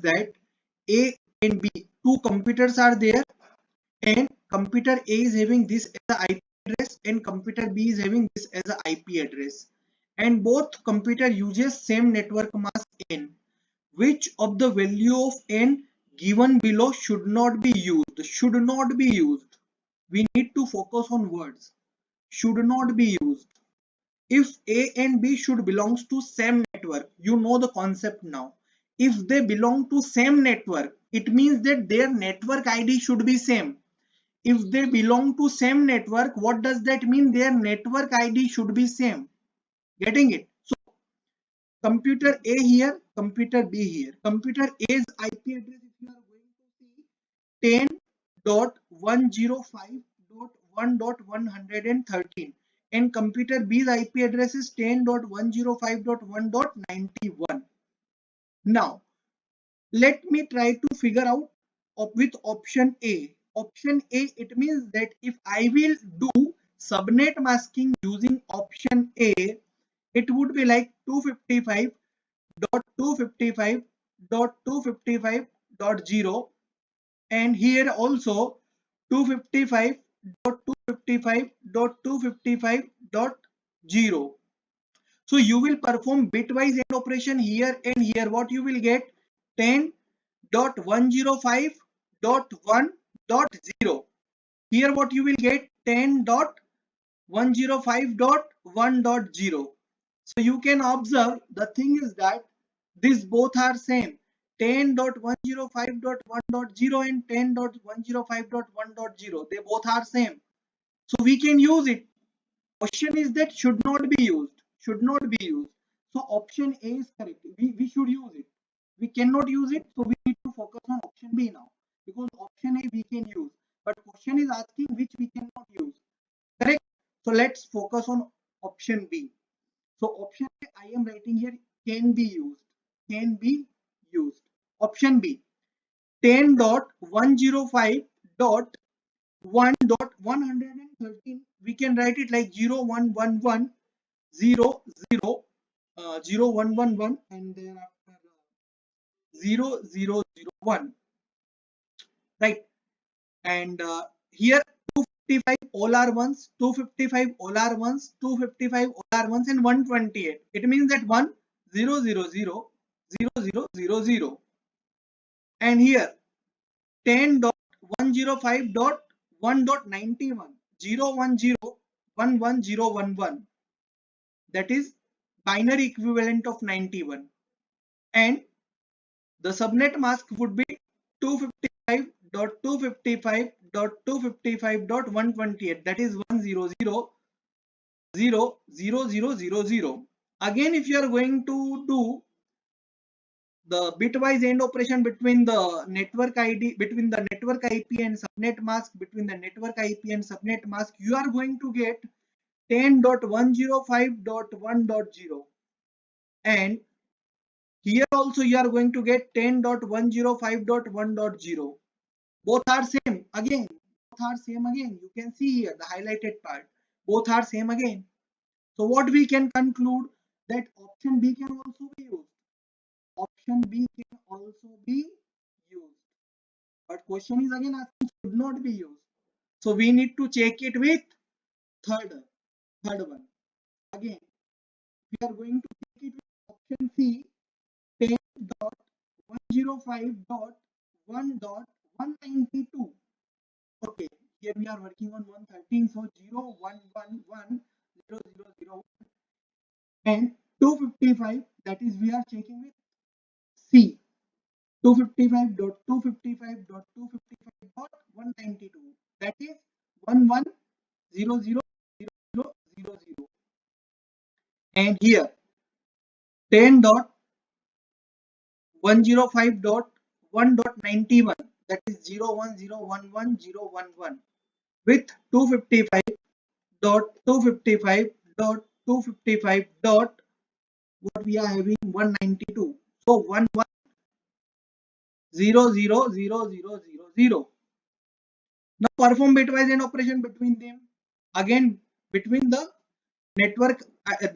that A and B, two computers are there, and computer A is having this as the IP address and computer B is having this as the IP address, and both computer uses same network mask N. Which of the value of N given below should not be used? Should not be used. We need to focus on words. Should not be used. If A and B should belongs to same network, you know the concept now. If they belong to same network, it means that their network ID should be same. If they belong to same network, what does that mean? Their network ID should be same. Getting it? So computer A here, computer B here. Computer A's IP address, if you are going to see, 10.105.1.113, and computer B's IP address is 10.105.1.91. Now let me try to figure out with option A. Option A, it means that if I will do subnet masking using option A, it would be like 255.255.255.0, and here also 255.255.255.0. So you will perform bitwise AND operation here and here. What you will get? 10.105.1.0. Here what you will get? 10.105.1.0. So you can observe the thing is that these both are same. 10.105.1.0 and 10.105.1.0. They both are same. So we can use it. Question is that should not be used. Should not be used. So option A is correct. We should use it. We cannot use it. So we need to focus on option B now. Because option A we can use. But question is asking which we cannot use. Correct? So let's focus on option B. So option A I am writing here can be used. Can be used. Option B. 10.105.1.113, we can write it like 0111 0 0 0111 and thereafter 0001, right? And here 255 all are ones, 255 all are ones, 255 all are ones, and 128. It means that 1 0 0 0 0 0 0 0. And here 10.105.1.91 01011 that is binary equivalent of 91, and the subnet mask would be 255.255.255.128, that is 100.0000000. Again, if you are going to do the bitwise AND operation between the network ID, between the network IP and subnet mask, between the network IP and subnet mask, you are going to get 10.105.1.0, and here also you are going to get 10.105.1.0. Both are same again. Both are same again. You can see here the highlighted part. Both are same again. So what we can conclude that option B can also be used. Option B can also be used. But question is again asking should not be used. So we need to check it with third one. Again, we are going to check it with option C, 10.105.1.192. Okay, here we are working on 113, so 01110001 and 255, that is we are checking with C, 255.255.255.192, that is 11000000, and here 10.105.1.91, that is 01011011 with 255.255.255. What we are having 192, so 11000000. Now perform bitwise AND operation between them. Again between the network,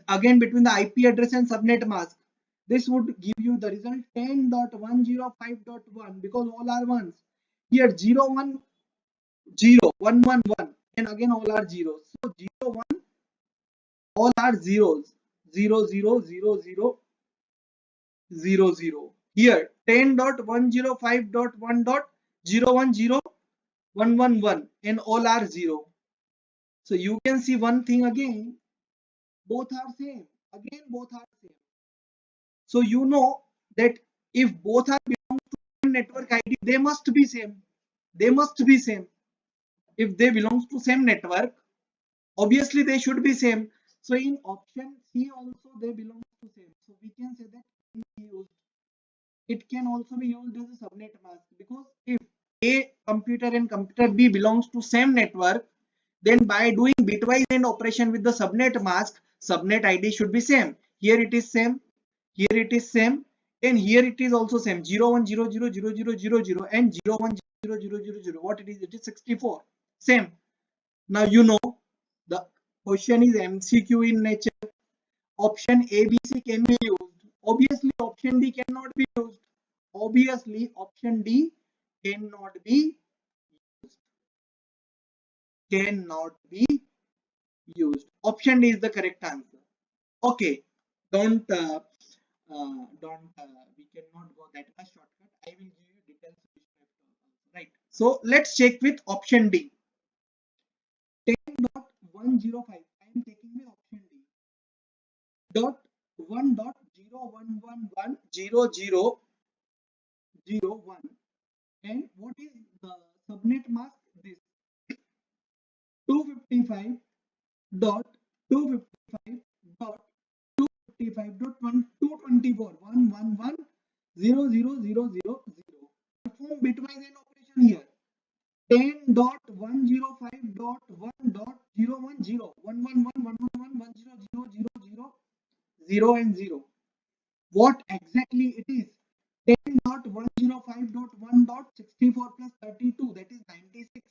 again between the IP address and subnet mask. This would give you the result 10.105.1 because all are ones. Here 0, 1, 0, 1, 1, 1, and again all are zeros. So 0, 1, all are zeros. 0, 0, 0, 0, 0, 0. Here 10.105.1.010 and all are 0. So you can see one thing again, both are same. Again both are same. So you know that if both are belong to same network ID, they must be same. They must be same. If they belong to same network, obviously they should be same. So in option C also they belong to same. So we can say that can be used. It can also be used as a subnet mask because if A computer and computer B belongs to same network, then by doing bitwise AND operation with the subnet mask, subnet ID should be same. Here it is same, here it is same, and here it is also same. 01000000 and 010000. What it is? It is 64. Same. Now you know the question is MCQ in nature. Option A, B, C can be used. Obviously, option D cannot be used. Obviously, option D cannot be used. Cannot be used. Option D is the correct answer. Okay, don't we cannot go that much shortcut. I will give you detailed solution after also, right? So let's check with option D. 10.105. I am taking the option D. Dot 1.011100001. And what is the subnet mask? This 255 dot 255 dot 255 dot 224 111 00000. Perform bitwise AND operation here. 10.105.1.010 and 0. What exactly it is? 10.105.1.64 plus 32, that is 96.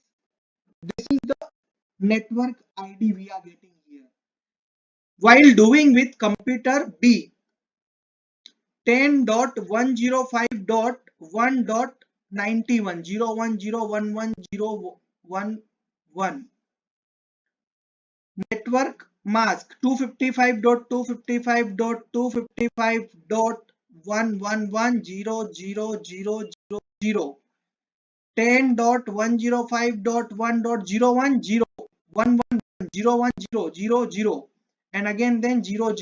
This is the network ID we are getting here. While doing with computer B, 10.105.1.91 0101111 network mask 255.255.255.1110000 10.105.1.010 and again then 000.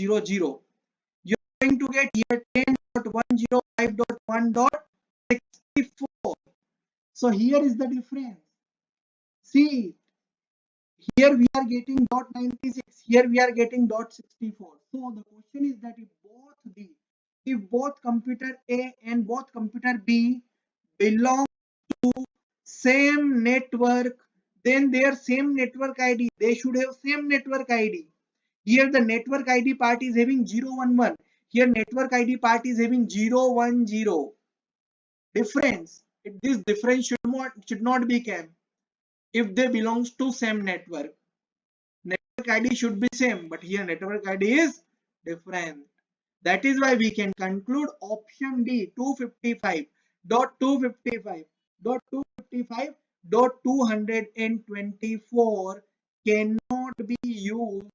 You're going to get here 10.105.1.64. So here is the difference. See, here we are getting dot 96, here we are getting dot 64. So the question is that if both computer A and both computer B belong to same network, then their same network ID, they should have same network ID. Here the network ID part is having 011. Here network ID part is having 010. Difference. This difference should not be came if they belongs to same network. Network ID should be same, but here network ID is different. That is why we can conclude option D 255.255.255.224 cannot be used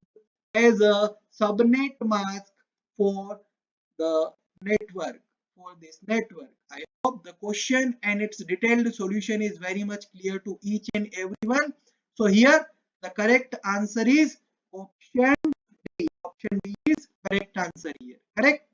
as a subnet mask for the network, for this network. I hope the question and its detailed solution is very much clear to each and everyone. So here the correct answer is option D. Option D is correct answer here. Correct?